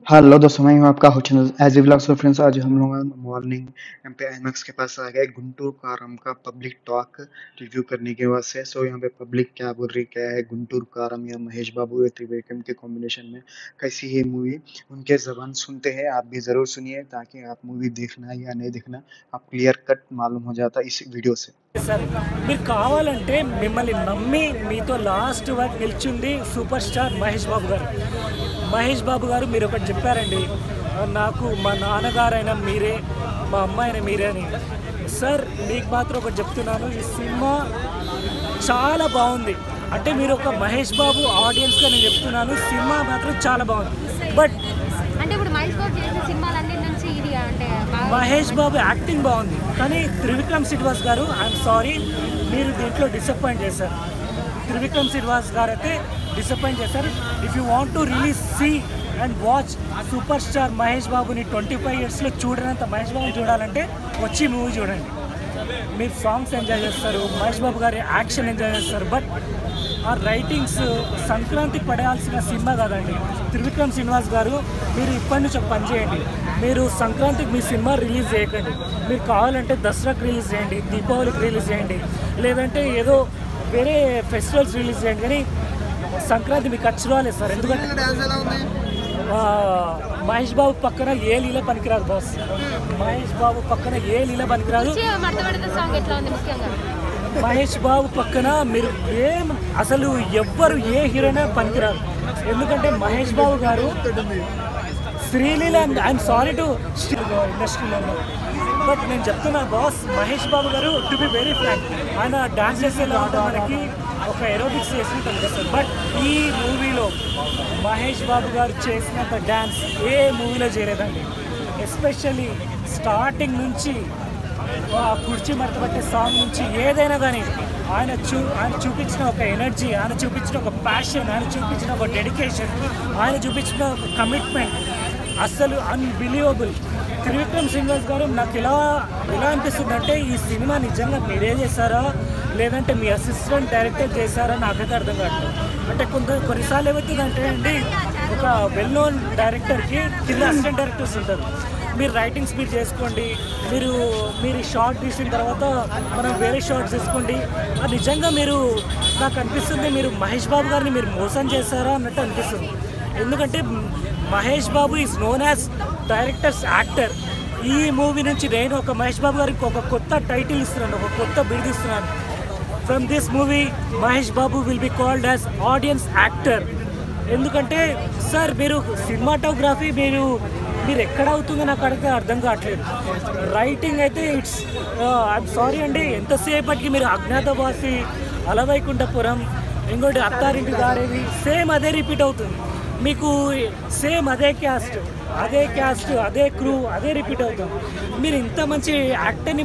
Hello दोस्तों, मैं हूं आपका host channel edge vlog. So friends, आज हम लोग मॉर्निंग यहाँ पे आईमैक्स के पास आ गए गुंटूर कारम का पब्लिक टॉक रिव्यू करने के वास्ते। सो यहाँ पे पब्लिक क्या बोल रही, क्या है गुंटूर कारम या महेश बाबू या त्रिविक्रम के कॉम्बिनेशन में कैसी है मूवी, उनके जबान सुनते हैं। आप भी ज़रूर सुनिए ताकि आप मूवी देखना या नहीं देखना आप क्लियर कट मालूम हो जाता इस वीडियो से। సార్ మీరు కావాలంటే మిమ్మల్ని నమ్మి మీతో లాస్ట్ వరకు నిల్చుంది సూపర్ స్టార్ మహేష్ బాబు గారు. మహేష్ బాబు గారు మీరు ఒకటి చెప్పారండి, నాకు మా నాన్నగారైనా మీరే, మా అమ్మాయినా మీరే అని. సార్ మీకు మాత్రం ఒకటి చెప్తున్నాను, ఈ సినిమా చాలా బాగుంది. అంటే మీరు ఒక మహేష్ బాబు ఆడియన్స్గా నేను చెప్తున్నాను, సినిమా మాత్రం చాలా బాగుంది. బట్ అంటే ఇప్పుడు మహేష్ బాబు చేసిన సినిమాలన్నిటి నుంచి ఇది అంటే మహేష్ బాబు యాక్టింగ్ బాగుంది, కానీ త్రివిక్రమ్ శ్రీనివాస్ గారు ఐఎమ్ సారీ మీరు దీంట్లో డిసప్పాయింట్ చేశారు. త్రివిక్రమ్ శ్రీనివాస్ గారు అయితే డిసప్పాయింట్ చేశారు. If you want to release see and watch super star Mahesh బాబుని 25 ఇయర్స్లో చూడనంత మహేష్ బాబుని చూడాలంటే వచ్చి మూవీ చూడండి. మీరు సాంగ్స్ ఎంజాయ్ చేస్తారు, మహేష్ బాబు గారి యాక్షన్ ఎంజాయ్ చేస్తారు. బట్ ఆ రైటింగ్స్ సంక్రాంతి పడాల్సిన సినిమా కాదండి. త్రివిక్రమ్ శ్రీనివాస్ గారు మీరు ఇప్పటి నుంచి ఒక పని చేయండి, మీరు సంక్రాంతికి మీ సినిమా రిలీజ్ చేయకండి. మీరు కావాలంటే దసరాకి రిలీజ్ చేయండి, దీపావళికి రిలీజ్ చేయండి, లేదంటే ఏదో వేరే ఫెస్టివల్స్ రిలీజ్ చేయండి, కానీ సంక్రాంతి మీకు ఖర్చు రాలేదు సార్. ఎందుకంటే మహేష్ బాబు పక్కన ఏ లీల పనికిరాదు బాస్. మహేష్ బాబు పక్కన ఏ లీల పనికిరాదు. సాంగ్ ఎట్లా ఉంది ముఖ్యంగా మహేష్ బాబు పక్కన మీరు అసలు ఎవ్వరు ఏ హీరోయినా పనికిరారు. ఎందుకంటే మహేష్ బాబు గారు శ్రీలీల, ఐఎమ్ సారీ టు ఇండస్ట్రీలో, బట్ నేను చెప్తున్నా బాస్, మహేష్ బాబు గారు టు బి వెరీ ఫ్రాంక్ ఆయన డాన్స్ చేసేలా ఉంటే మనకి ఒక ఎరోబిక్స్ చేసి కనిపిస్తుంది. బట్ ఈ మూవీలో మహేష్ బాబు గారు చేసినంత డ్యాన్స్ ఏ మూవీలో చేయలేదండి. ఎస్పెషల్లీ స్టార్టింగ్ నుంచి కుర్చీ మడతపట్టే సాంగ్ నుంచి ఏదైనా కానీ ఆయన చూపించిన ఒక ఎనర్జీ, ఆయన చూపించిన ఒక ప్యాషన్, ఆయన చూపించిన ఒక డెడికేషన్, ఆయన చూపించిన ఒక కమిట్మెంట్ అస్సలు అన్బిలీవబుల్. త్రివిక్రమ్ శ్రీనివాస్ గారు నాకు ఎలా అనిపిస్తుందంటే ఈ సినిమా నిజంగా మీరే చేశారా లేదంటే మీ అసిస్టెంట్ డైరెక్టర్ చేశారా నాకైతే అర్థం కావట్లేదు. అంటే కొన్నిసార్లు ఏమవుతుందంటే అండి, ఒక వెల్ నోన్ డైరెక్టర్కి కింద అసిస్టెంట్ డైరెక్టర్స్ ఉంటారు. మీరు రైటింగ్స్ మీరు చేసుకోండి, మీరు షార్ట్ తీసిన తర్వాత మనం వేరే షార్ట్స్ తీసుకోండి. అది నిజంగా మీరు నాకు అనిపిస్తుంది మీరు మహేష్ బాబు గారిని మీరు మోసం చేశారా అన్నట్టు అనిపిస్తుంది. ఎందుకంటే Mahesh Babu is known as directors actor. ఈ మూవీ నుంచి నేను ఒక మహేష్ బాబు గారికి ఒక కొత్త టైటిల్ ఇస్తున్నాను, ఒక కొత్త బిరుదు ఇస్తున్నాను. From this movie Mahesh Babu will be called as audience actor. ఎందుకంటే సార్ మీరు సినిమాటోగ్రఫీ మీరు ఎక్కడ అవుతుందో నాకు అడిగితే అర్థం కావట్లేదు. రైటింగ్ అయితే ఇట్స్ ఐఎమ్ సారీ అండి, ఎంతసేపటికి మీరు అజ్ఞాతవాసి, అలవైకుంఠపురం, ఇంకోటి అత్తారింటి దారేవి సేమ్ అదే రిపీట్ అవుతుంది మీకు. సేమ్ అదే క్యాస్ట్, అదే క్రూ, అదే రిపీట్ అవుతుంది. మీరు ఇంత మంచి యాక్టర్ని